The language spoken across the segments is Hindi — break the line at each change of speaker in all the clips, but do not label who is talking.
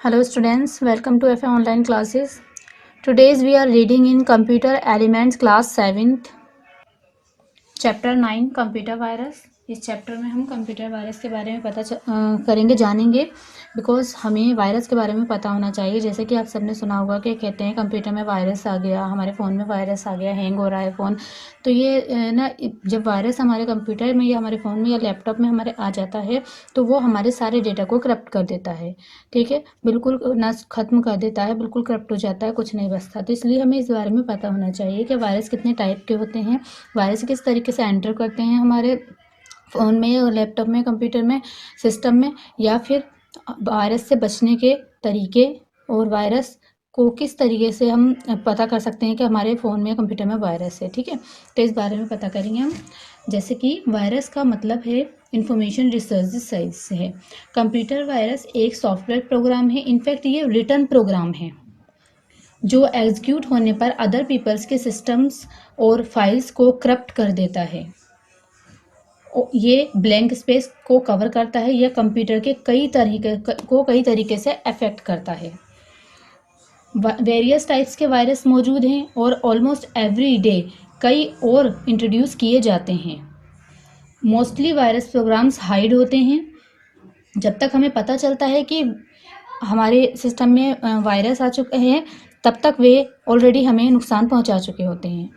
Hello students, welcome to FA online classes. Today's we are reading in Computer Elements class 7th, chapter 9 computer virus. इस चैप्टर में हम कंप्यूटर वायरस के बारे में करेंगे, जानेंगे। बिकॉज हमें वायरस के बारे में पता होना चाहिए। जैसे कि आप सबने सुना होगा कि कहते हैं कंप्यूटर में वायरस आ गया, हमारे फ़ोन में वायरस आ गया, हैंग हो रहा है फ़ोन। तो ये ना, जब वायरस हमारे कंप्यूटर में या हमारे फ़ोन में या लैपटॉप में हमारे आ जाता है तो वो हमारे सारे डेटा को करप्ट कर देता है। ठीक है, बिल्कुल नष्ट ख़त्म कर देता है, बिल्कुल करप्ट हो जाता है, कुछ नहीं बचता। तो इसलिए हमें इस बारे में पता होना चाहिए कि वायरस कितने टाइप के होते हैं, वायरस किस तरीके से एंटर करते हैं हमारे फ़ोन में और लैपटॉप में, कंप्यूटर में, सिस्टम में, या फिर वायरस से बचने के तरीके और वायरस को किस तरीके से हम पता कर सकते हैं कि हमारे फ़ोन में कंप्यूटर में वायरस है। ठीक है, तो इस बारे में पता करेंगे हम। जैसे कि वायरस का मतलब है इंफॉर्मेशन रिसर्च साइज से है। कंप्यूटर वायरस एक सॉफ्टवेयर प्रोग्राम है, इनफैक्ट ये रिटर्न प्रोग्राम है जो एग्जीक्यूट होने पर अदर पीपल्स के सिस्टम्स और फाइल्स को करप्ट कर देता है। ये ब्लैंक स्पेस को कवर करता है, यह कंप्यूटर के कई तरीके से अफेक्ट करता है। वेरियस टाइप्स के वायरस मौजूद हैं और ऑलमोस्ट एवरी डे कई और इंट्रोड्यूस किए जाते हैं। मोस्टली वायरस प्रोग्राम्स हाइड होते हैं। जब तक हमें पता चलता है कि हमारे सिस्टम में वायरस आ चुके हैं, तब तक वे ऑलरेडी हमें नुकसान पहुंचा चुके होते हैं।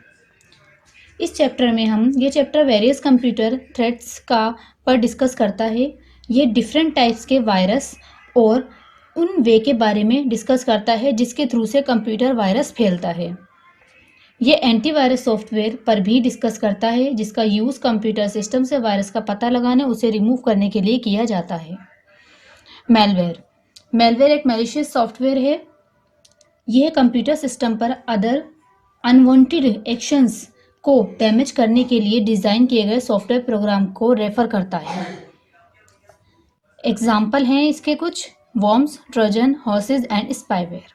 इस चैप्टर में ये चैप्टर वेरियस कंप्यूटर थ्रेट्स पर डिस्कस करता है। ये डिफरेंट टाइप्स के वायरस और उन वे के बारे में डिस्कस करता है जिसके थ्रू से कंप्यूटर वायरस फैलता है। ये एंटीवायरस सॉफ्टवेयर पर भी डिस्कस करता है जिसका यूज़ कंप्यूटर सिस्टम से वायरस का पता लगाने, उसे रिमूव करने के लिए किया जाता है। मेलवेयर एक मैलिशियस सॉफ्टवेयर है। यह कंप्यूटर सिस्टम पर अदर अनवांटेड एक्शंस को डैमेज करने के लिए डिज़ाइन किए गए सॉफ्टवेयर प्रोग्राम को रेफर करता है। एग्जाम्पल हैं इसके कुछ: worms, Trojan, horses and spyware.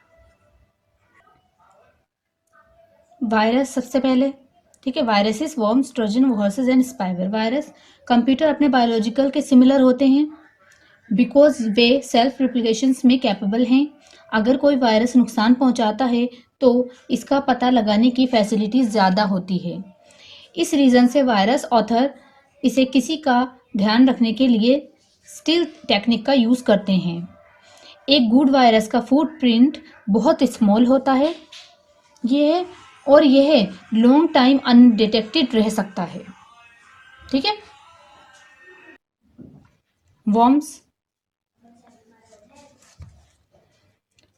Virus सबसे पहले, ठीक है। Viruses, worms, Trojan, horses and spyware. Virus computer अपने बायोलॉजिकल के सिमिलर होते हैं बिकॉज वे सेल्फ रिप्लिकेशंस में कैपेबल हैं। अगर कोई वायरस नुकसान पहुंचाता है तो इसका पता लगाने की फैसिलिटी ज़्यादा होती है। इस रीज़न से वायरस ऑथर इसे किसी का ध्यान रखने के लिए स्टील्थ टेक्निक का यूज़ करते हैं। एक गुड वायरस का फुटप्रिंट बहुत स्मॉल होता है यह लॉन्ग टाइम अनडिटेक्टेड रह सकता है। ठीक है। वॉर्म्स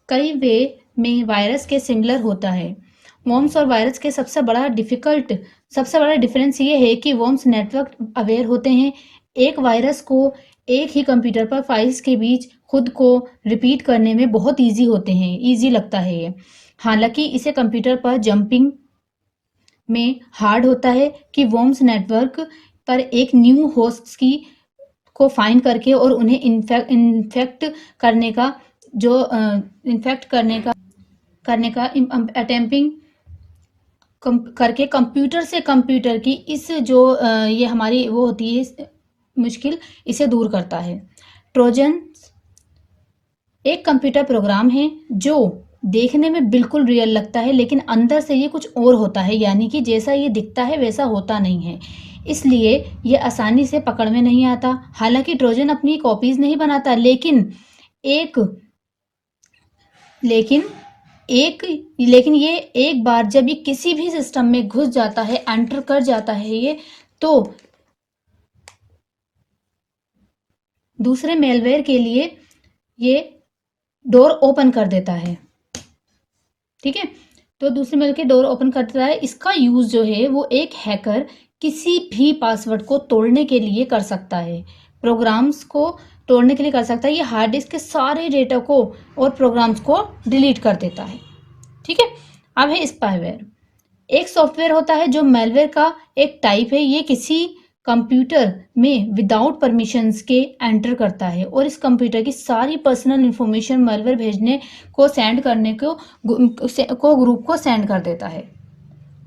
कई वे में वायरस के सिमिलर होता है। वॉर्म्स और वायरस के सबसे बड़ा डिफरेंस ये है कि वॉर्म्स नेटवर्क अवेयर होते हैं। एक वायरस को एक ही कंप्यूटर पर फाइल्स के बीच खुद को रिपीट करने में बहुत ईजी लगता है ये। हालांकि इसे कंप्यूटर पर जंपिंग में हार्ड होता है कि वॉर्म्स नेटवर्क पर एक न्यू होस्ट को फाइंड करके और उन्हें इन्फेक्ट करने का अटेम्पिंग करके कंप्यूटर से कंप्यूटर की इस ये हमारी वो होती है मुश्किल, इसे दूर करता है। ट्रोजन एक कंप्यूटर प्रोग्राम है जो देखने में बिल्कुल रियल लगता है लेकिन अंदर से ये कुछ और होता है, यानी कि जैसा ये दिखता है वैसा होता नहीं है, इसलिए ये आसानी से पकड़ में नहीं आता। हालांकि ट्रोजन अपनी कॉपीज नहीं बनाता, लेकिन ये एक बार जब ये किसी भी सिस्टम में घुस जाता है, एंटर कर जाता है ये, तो दूसरे मेलवेयर के लिए ये डोर ओपन कर देता है। ठीक है, तो दूसरे मेल के डोर ओपन कर देता है। इसका यूज जो है वो एक हैकर किसी भी पासवर्ड को तोड़ने के लिए कर सकता है, प्रोग्राम्स को तोड़ने के लिए कर सकता है। ये हार्ड डिस्क के सारे डेटा को और प्रोग्राम्स को डिलीट कर देता है। ठीक है। अब है स्पाईवेयर। एक सॉफ्टवेयर होता है जो मेलवेयर का एक टाइप है। ये किसी कंप्यूटर में विदाउट परमिशंस के एंटर करता है और इस कंप्यूटर की सारी पर्सनल इंफॉर्मेशन मेलवेयर भेजने को सेंड करने को ग्रुप को सेंड कर देता है।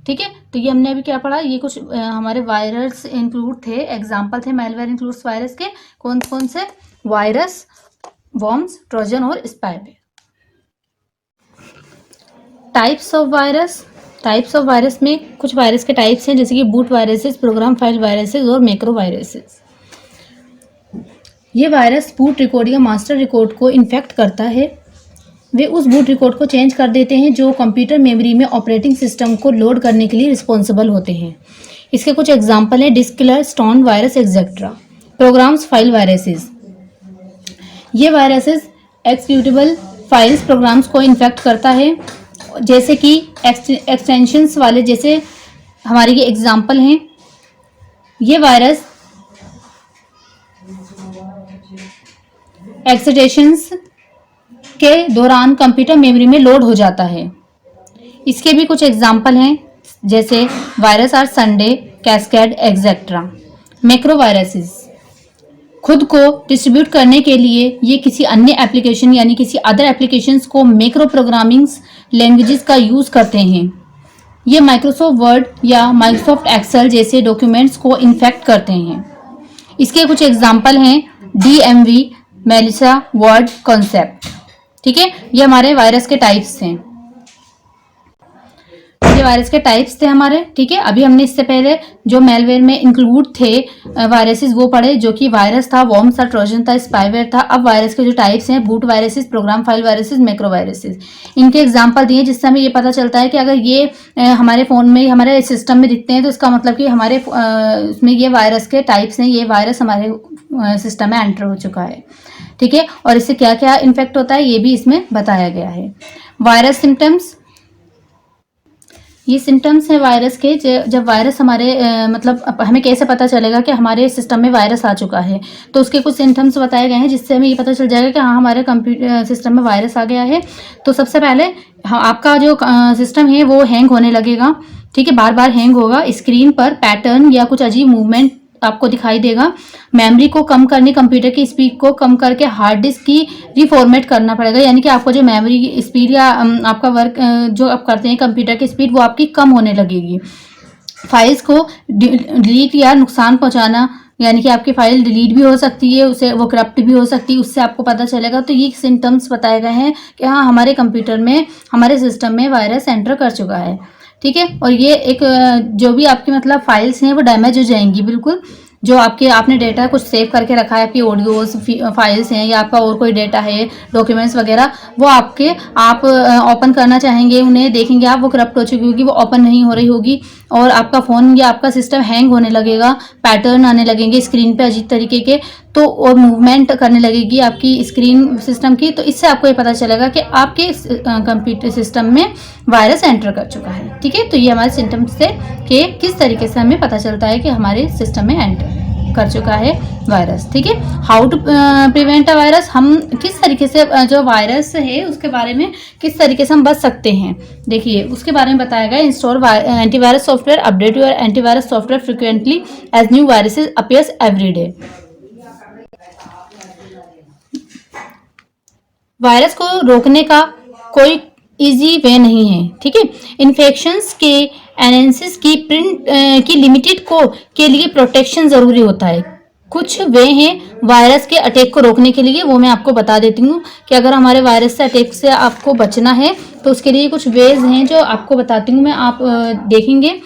ठीक है, तो ये हमने अभी क्या पढ़ा, ये कुछ हमारे वायरस इंक्लूड थे, एग्जाम्पल थे मेलवेयर इंक्लूड्स वायरस के। कौन कौन से वायरस? वर्म्स, ट्रोजन और spyware. Types of virus. Types of virus में कुछ वायरस के टाइप्स हैं, जैसे कि boot viruses, program file viruses और मैक्रो वायरसेस। ये वायरस बूट रिकॉर्ड या मास्टर रिकॉर्ड को इन्फेक्ट करता है। वे उस बूट रिकॉर्ड को चेंज कर देते हैं जो कंप्यूटर मेमोरी में ऑपरेटिंग सिस्टम को लोड करने के लिए रिस्पॉन्सिबल होते हैं। इसके कुछ एग्जाम्पल हैं disk killer, stone virus etcetera. Programs file viruses. ये वायरसेस एक्सिक्यूटेबल फाइल्स प्रोग्राम्स को इन्फेक्ट करता है, जैसे कि एक्सटेंशंस वाले, जैसे हमारे ये एग्जाम्पल हैं। ये वायरस एक्सटेंशंस के दौरान कंप्यूटर मेमोरी में लोड हो जाता है। इसके भी कुछ एग्जाम्पल हैं, जैसे virus are Sunday, cascade etcetera. Macro viruses खुद को डिस्ट्रीब्यूट करने के लिए ये किसी अन्य एप्लीकेशन यानी किसी अदर एप्लीकेशंस को मैक्रो प्रोग्रामिंग लैंग्वेजेस का यूज़ करते हैं। ये माइक्रोसॉफ्ट वर्ड या माइक्रोसॉफ्ट एक्सेल जैसे डॉक्यूमेंट्स को इन्फेक्ट करते हैं। इसके कुछ एग्जाम्पल हैं DMV, मेलिसा, वर्ड, कॉन्सेप्ट। ठीक है, ये हमारे वायरस के टाइप्स हैं। ये वायरस के टाइप्स थे हमारे। ठीक है, अभी हमने इससे पहले जो मेलवेयर में इंक्लूड थे वायरसेस वो पढ़े, जो कि वायरस था, वर्म्स था, ट्रोजन था, स्पाईवेयर था। अब वायरस के जो टाइप्स हैं, boot viruses, program file viruses, macro viruses, इनके एग्जांपल दिए, जिससे हमें ये पता चलता है कि अगर ये हमारे फ़ोन में, हमारे सिस्टम में दिखते हैं तो इसका मतलब कि हमारे उसमें ये वायरस के टाइप्स हैं, ये वायरस हमारे सिस्टम में एंटर हो चुका है। ठीक है, और इससे क्या क्या इन्फेक्ट होता है ये भी इसमें बताया गया है। Virus symptoms. ये सिम्टम्स हैं वायरस के। जब वायरस हमारे मतलब हमें कैसे पता चलेगा कि हमारे सिस्टम में वायरस आ चुका है, तो उसके कुछ सिम्टम्स बताए गए हैं, जिससे हमें ये पता चल जाएगा कि हाँ हमारे कंप्यूटर सिस्टम में वायरस आ गया है। तो सबसे पहले आपका जो सिस्टम है वो हैंग होने लगेगा। ठीक है, बार बार हैंग होगा। स्क्रीन पर पैटर्न या कुछ अजीब मूवमेंट आपको दिखाई देगा। मेमोरी को कम करने, कंप्यूटर की स्पीड को कम करके हार्ड डिस्क की रिफॉर्मेट करना पड़ेगा, यानी कि आपको जो मेमोरी की स्पीड या आपका वर्क जो आप करते हैं कंप्यूटर की स्पीड वो आपकी कम होने लगेगी। फाइल्स को डिलीट या नुकसान पहुंचाना, यानी कि आपकी फाइल डिलीट भी हो सकती है, उसे वो करप्ट भी हो सकती है, उससे आपको पता चलेगा। तो ये सिम्टम्स बताए गए हैं कि हाँ हमारे कंप्यूटर में, हमारे सिस्टम में वायरस एंटर कर चुका है। ठीक है, और ये एक जो भी आपकी मतलब फाइल्स हैं वो डैमेज हो जाएंगी बिल्कुल। जो आपने डेटा कुछ सेव करके रखा है, आपकी ऑडियोज फाइल्स हैं या आपका और कोई डेटा है, डॉक्यूमेंट्स वगैरह, वो आप ओपन करना चाहेंगे, उन्हें देखेंगे आप, वो करप्ट हो चुकी होगी, वो ओपन नहीं हो रही होगी, और आपका फ़ोन या आपका सिस्टम हैंग होने लगेगा, पैटर्न आने लगेंगे स्क्रीन पे अजीब तरीके के, तो और मूवमेंट करने लगेगी आपकी स्क्रीन सिस्टम की। तो इससे आपको ये पता चलेगा कि आपके कंप्यूटर सिस्टम में वायरस एंटर कर चुका है। ठीक है, तो ये हमारे सिम्टम्स थे कि किस तरीके से हमें पता चलता है कि हमारे सिस्टम में एंटर कर चुका है वायरस। ठीक है, how to prevent a virus. हम किस तरीके से जो वायरस है उसके बारे में किस तरीके से हम बच सकते हैं, देखिए उसके बारे में बताया गया। Install antivirus software, update your antivirus software frequently as new viruses appears every day. Virus को रोकने का कोई इजी वे नहीं है। ठीक है, इन्फेक्शंस के एनालिसिस की की लिमिटेड के लिए प्रोटेक्शन ज़रूरी होता है। कुछ वे हैं वायरस के अटैक को रोकने के लिए, वो मैं आपको बता देती हूँ कि अगर हमारे वायरस से अटैक से आपको बचना है तो उसके लिए कुछ वेज हैं जो आपको बताती हूँ मैं, आप देखेंगे।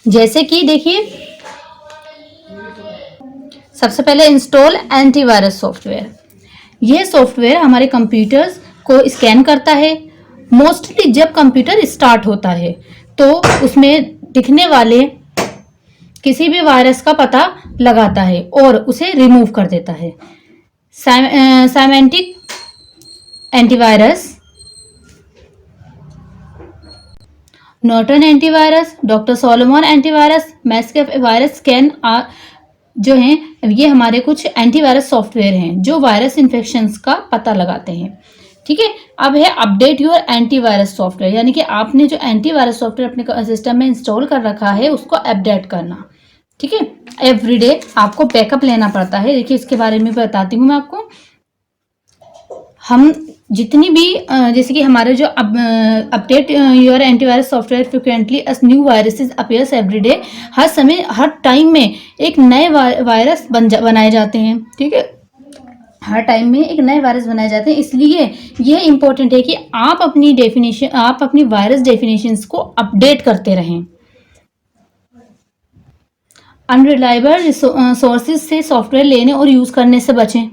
जैसे कि देखिए, सबसे पहले इंस्टॉल एंटीवायरस सॉफ्टवेयर। यह सॉफ्टवेयर हमारे कंप्यूटर्स को स्कैन करता है। मोस्टली जब कंप्यूटर स्टार्ट होता है तो उसमें दिखने वाले किसी भी वायरस का पता लगाता है और उसे रिमूव कर देता है। Symantec antivirus, Norton antivirus, Doctor Solomon antivirus, McAfee virus scan जो हैं ये हमारे कुछ एंटीवायरस सॉफ्टवेयर हैं जो वायरस इन्फेक्शंस का पता लगाते हैं। ठीक है, अब है अपडेट योर एंटीवायरस सॉफ्टवेयर, यानी कि आपने जो एंटीवायरस सॉफ्टवेयर अपने सिस्टम में इंस्टॉल कर रखा है उसको अपडेट करना। ठीक है, एवरीडे आपको बैकअप लेना पड़ता है। देखिए इसके बारे में बताती हूँ मैं आपको। हम जितनी भी जैसे कि हमारे जो update your antivirus software frequently as new viruses appears everyday, हर समय हर टाइम में एक नए वायरस बनाए जाते हैं। ठीक है, हर टाइम में एक नए वायरस बनाए जाते हैं। इसलिए ये इम्पोर्टेंट है कि आप अपनी वायरस डेफिनेशंस को अपडेट करते रहें। अनरिलायबल सोर्सेज से सॉफ्टवेयर लेने और यूज़ करने से बचें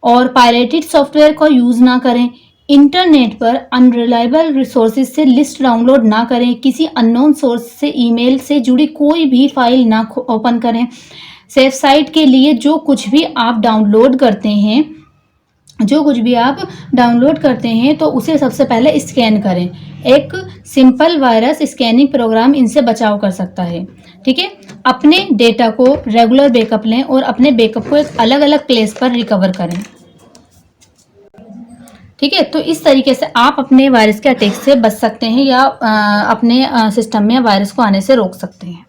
और पायरेटेड सॉफ्टवेयर का यूज़ ना करें। इंटरनेट पर अनरिलायबल रिसोर्सेज से लिस्ट डाउनलोड ना करें। किसी अननोन सोर्स से ईमेल से जुड़ी कोई भी फाइल ना ओपन करें। सेफ साइट के लिए जो कुछ भी आप डाउनलोड करते हैं तो उसे सबसे पहले स्कैन करें। एक सिंपल वायरस स्कैनिंग प्रोग्राम इनसे बचाव कर सकता है। ठीक है, अपने डेटा को रेगुलर बैकअप लें और अपने बैकअप को एक अलग अलग प्लेस पर रिकवर करें। ठीक है, तो इस तरीके से आप अपने वायरस के अटैक से बच सकते हैं या अपने सिस्टम में वायरस को आने से रोक सकते हैं।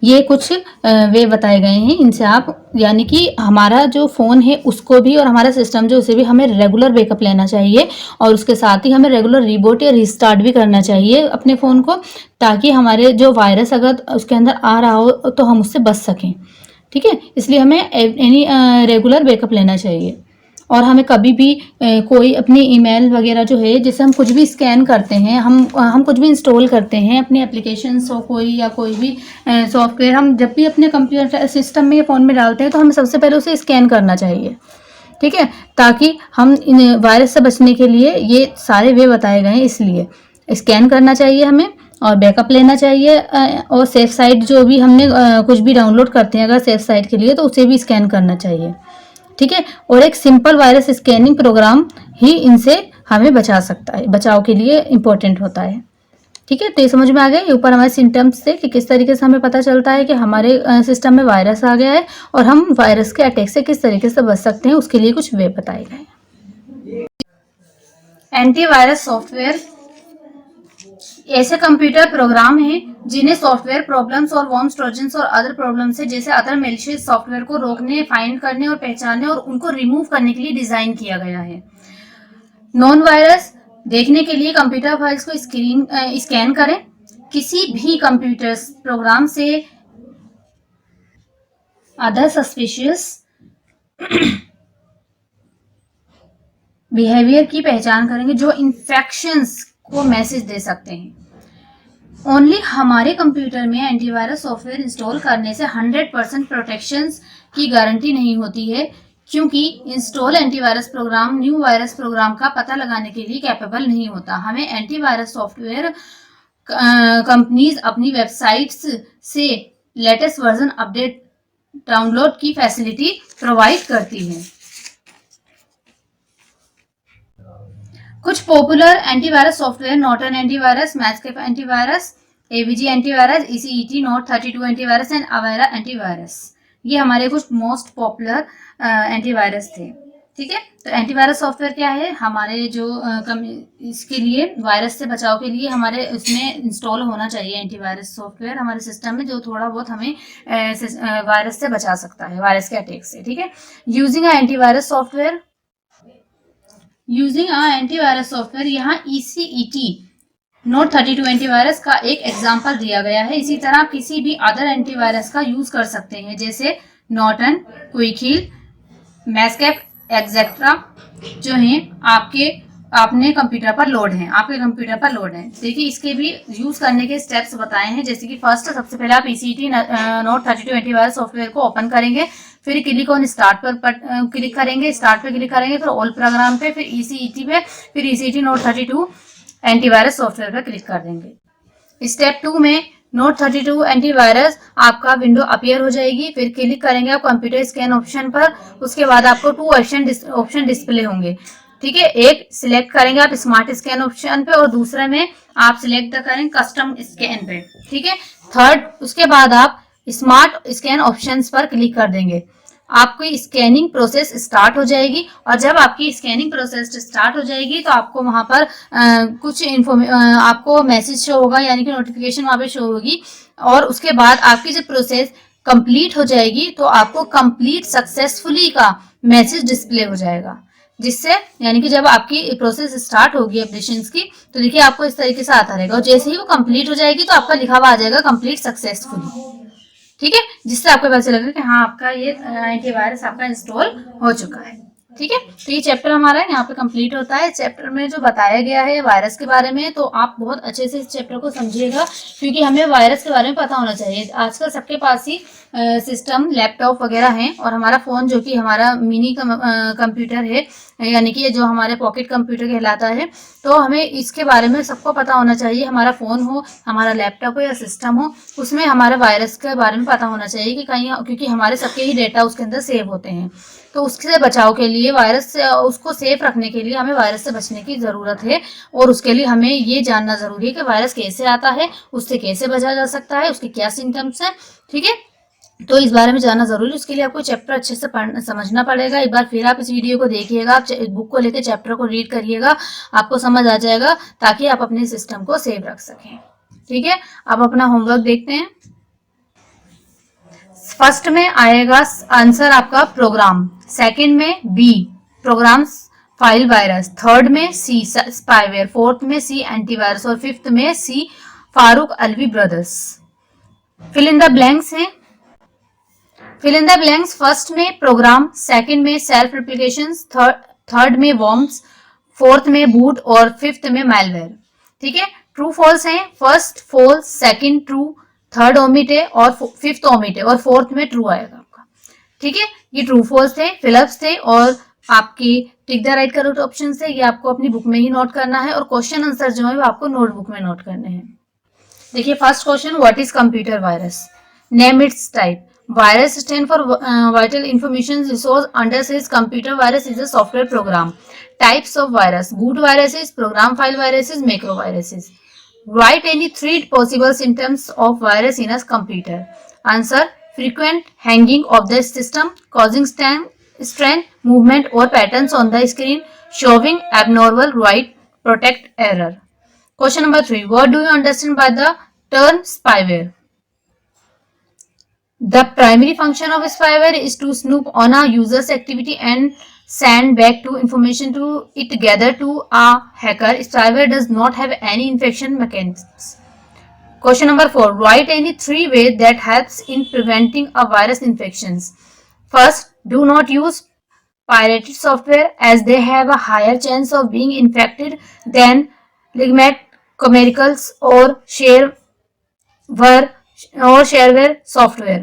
ये कुछ वे बताए गए हैं, इनसे आप यानी कि हमारा जो फ़ोन है उसको भी और हमारा सिस्टम जो उसे भी हमें रेगुलर बैकअप लेना चाहिए और उसके साथ ही हमें रेगुलर रिबूट या रिस्टार्ट भी करना चाहिए अपने फ़ोन को, ताकि हमारे जो वायरस अगर उसके अंदर आ रहा हो तो हम उससे बच सकें। ठीक है, इसलिए हमें रेगुलर बैकअप लेना चाहिए। और हमें कभी भी कोई अपनी ईमेल वगैरह जो है, जैसे हम कुछ भी स्कैन करते हैं, हम कुछ भी इंस्टॉल करते हैं अपने एप्लीकेशंस हो कोई या कोई भी सॉफ्टवेयर, हम जब भी अपने कंप्यूटर सिस्टम में या फ़ोन में डालते हैं तो हमें सबसे पहले उसे स्कैन करना चाहिए। ठीक है, ताकि हम इन वायरस से बचने के लिए ये सारे वे बताए गए हैं, इसलिए स्कैन करना चाहिए हमें और बैकअप लेना चाहिए और सेफ साइट जो भी हमने कुछ भी डाउनलोड करते हैं अगर सेफ साइट के लिए तो उसे भी स्कैन करना चाहिए। ठीक है, और एक सिंपल वायरस स्कैनिंग प्रोग्राम ही इनसे हमें बचा सकता है, बचाव के लिए इम्पोर्टेंट होता है। ठीक है, तो ये समझ में आ गया। ये ऊपर हमारे सिम्टम्स से कि किस तरीके से हमें पता चलता है कि हमारे सिस्टम में वायरस आ गया है और हम वायरस के अटैक से किस तरीके से बच सकते हैं, उसके लिए कुछ वे बताए गए। एंटीवायरस सॉफ्टवेयर ऐसे कंप्यूटर प्रोग्राम हैं जिन्हें सॉफ्टवेयर प्रॉब्लम्स और वर्म्स, ट्रोजन्स और अदर प्रॉब्लम्स है जैसे अदर मैलिशियस सॉफ्टवेयर को रोकने, फाइंड करने और पहचानने और उनको रिमूव करने के लिए डिजाइन किया गया है। नॉन वायरस देखने के लिए कंप्यूटर फाइल्स को स्कैन करें। किसी भी कंप्यूटर प्रोग्राम से अदर सस्पिशियस बिहेवियर की पहचान करेंगे जो इन्फेक्शंस को मैसेज दे सकते हैं। ओनली हमारे कंप्यूटर में एंटीवायरस सॉफ्टवेयर इंस्टॉल करने से 100% प्रोटेक्शंस की गारंटी नहीं होती है, क्योंकि install antivirus program new virus program का पता लगाने के लिए कैपेबल नहीं होता। हमें एंटीवायरस सॉफ्टवेयर कंपनीज अपनी वेबसाइट्स से लेटेस्ट वर्जन अपडेट डाउनलोड की फैसिलिटी प्रोवाइड करती है। कुछ popular antivirus software: Norton antivirus, McAfee antivirus, AVG antivirus, ECET NOD 32 antivirus and Avira antivirus. ये हमारे कुछ मोस्ट पॉपुलर एंटीवायरस थे। ठीक है, तो एंटीवायरस सॉफ्टवेयर क्या है? हमारे जो इसके लिए वायरस से बचाव के लिए हमारे उसमें इंस्टॉल होना चाहिए एंटीवायरस सॉफ्टवेयर हमारे सिस्टम में, जो थोड़ा बहुत हमें वायरस से बचा सकता है, वायरस के अटैक से। ठीक है, using antivirus software, using antivirus software, यहाँ ECET नोट 32 एंटीवायरस का एक एग्जाम्पल दिया गया है। इसी तरह किसी भी अदर एंटीवायरस का यूज कर सकते हैं, जैसे नॉर्टन, क्विकहील, मैस्केप एक्सेट्रा, जो हैं आपने कंप्यूटर पर लोड हैं, आपके कंप्यूटर पर लोड हैं। देखिए, इसके भी यूज करने के स्टेप्स बताए हैं, जैसे कि फर्स्ट, सबसे पहले आप ECET नोट 32 एंटीवायरस सॉफ्टवेयर को ओपन करेंगे, फिर क्लिक ऑन स्टार्ट पर क्लिक करेंगे, स्टार्ट पे क्लिक करेंगे, फिर ऑल प्रोग्राम पे, फिर ECET पे, फिर ECET नोट 32 एंटीवायरस सॉफ्टवेयर पर क्लिक कर देंगे। स्टेप 2 में नोट 32 एंटीवायरस आपका विंडो अपीयर हो जाएगी, फिर क्लिक करेंगे आप कंप्यूटर स्कैन ऑप्शन पर, उसके बाद आपको 2 ऑप्शन डिस्प्ले होंगे। ठीक है, एक सिलेक्ट करेंगे आप स्मार्ट स्कैन ऑप्शन पे और दूसरे में आप सिलेक्ट करेंगे कस्टम स्कैन पे। ठीक है, थर्ड, उसके बाद आप स्मार्ट स्कैन ऑप्शंस पर क्लिक कर देंगे, आपकी स्कैनिंग प्रोसेस स्टार्ट हो जाएगी। और जब आपकी स्कैनिंग प्रोसेस स्टार्ट हो जाएगी तो आपको वहां पर कुछ आपको मैसेज शो होगा, यानी कि नोटिफिकेशन वहां पे शो होगी, और उसके बाद आपकी जब प्रोसेस कंप्लीट हो जाएगी तो आपको कंप्लीट सक्सेसफुली का मैसेज डिस्प्ले हो जाएगा, जिससे यानी कि जब आपकी प्रोसेस स्टार्ट होगी ऑपरेशंस की, तो देखिए आपको इस तरीके से आता रहेगा, और जैसे ही वो कंप्लीट हो जाएगी तो आपका लिखा हुआ आ जाएगा कंप्लीट सक्सेसफुली। ठीक है, जिससे आपको पता चलेगा कि हाँ आपका ये एंटीवायरस आपका इंस्टॉल हो चुका है। ठीक है, तो ये चैप्टर हमारा यहाँ पे कंप्लीट होता है। चैप्टर में जो बताया गया है वायरस के बारे में, तो आप बहुत अच्छे से इस चैप्टर को समझिएगा, क्योंकि हमें वायरस के बारे में पता होना चाहिए। आजकल सबके पास ही सिस्टम लैपटॉप वगैरह हैं, और हमारा फ़ोन जो कि हमारा मिनी कंप्यूटर है, यानी कि जो हमारे पॉकेट कंप्यूटर कहलाता है, तो हमें इसके बारे में सबको पता होना चाहिए। हमारा फ़ोन हो, हमारा लैपटॉप हो या सिस्टम हो, उसमें हमारे वायरस के बारे में पता होना चाहिए कि कहीं, क्योंकि हमारे सबके ही डेटा उसके अंदर सेव होते हैं। तो उससे बचाव के लिए, वायरस से उसको सेफ रखने के लिए हमें वायरस से बचने की ज़रूरत है, और उसके लिए हमें ये जानना ज़रूरी है कि वायरस कैसे आता है, उससे कैसे बचा जा सकता है, उसके क्या सिम्टम्स हैं। ठीक है, तो इस बारे में जानना जरूरी है। उसके लिए आपको चैप्टर अच्छे से समझना पड़ेगा। एक बार फिर आप इस वीडियो को देखिएगा, आप बुक को लेकर चैप्टर को रीड करिएगा, आपको समझ आ जाएगा, ताकि आप अपने सिस्टम को सेव रख सकें। ठीक है, अब अपना होमवर्क देखते हैं। फर्स्ट में आएगा आंसर आपका प्रोग्राम, सेकंड में B programs file virus, third में सी स्पाईवेयर, फोर्थ में सी एंटीवायरस, और फिफ्थ में C Farooq Alvi brothers. Fill in the blanks है। Fill in the blanks, first में प्रोग्राम, सेकंड में सेल्फ रिप्लिकेशन, थर्ड में वॉर्म्स, फोर्थ में बूट, और फिफ्थ में मैलवेयर। ठीक है, ट्रू फॉल्स है, first false, second true, third omit है, और फिफ्थ ओमिट है, और फोर्थ में ट्रू आएगा आपका। ठीक है, ये ट्रू फॉल्स थे, फिलअप्स थे, और आपकी tick the right correct option से, ये आपको अपनी बुक में ही नोट करना है, और क्वेश्चन आंसर जो है वो आपको नोटबुक में नोट करने हैं। देखिए first question, what is computer virus, name it's type. Virus stand for vital information resource. Under says computer virus is a software program. Types of virus: boot viruses, program file viruses, macro viruses. Write any 3 possible symptoms of virus in a computer. Answer: frequent hanging of the system, causing strain, movement or patterns on the screen, showing abnormal write, protect error. Question number 3. What do you understand by the term spyware? The primary function of spyware is to snoop on a user's activity and send back to information to it gathered to a hacker. Spyware does not have any infection mechanisms. Question number 4. Write any 3 ways that helps in preventing a virus infections. First, do not use pirated software, as they have a higher chance of being infected than legitimate commercials or shareware software.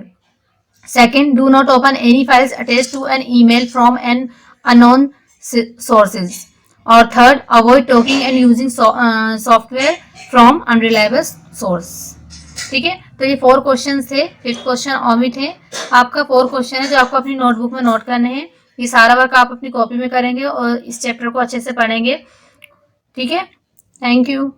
Second, do not open any files attached to an email from an unknown sources. Or third, avoid talking and using software from unreliable source. ठीक है, तो ये 4 क्वेश्चन थे। फिफ्थ क्वेश्चन ओमिट है। आपका 4 क्वेश्चन है जो आपको अपनी नोटबुक में नोट करने हैं। ये सारा वर्क आप अपनी कॉपी में करेंगे और इस चैप्टर को अच्छे से पढ़ेंगे। ठीक है, थैंक यू।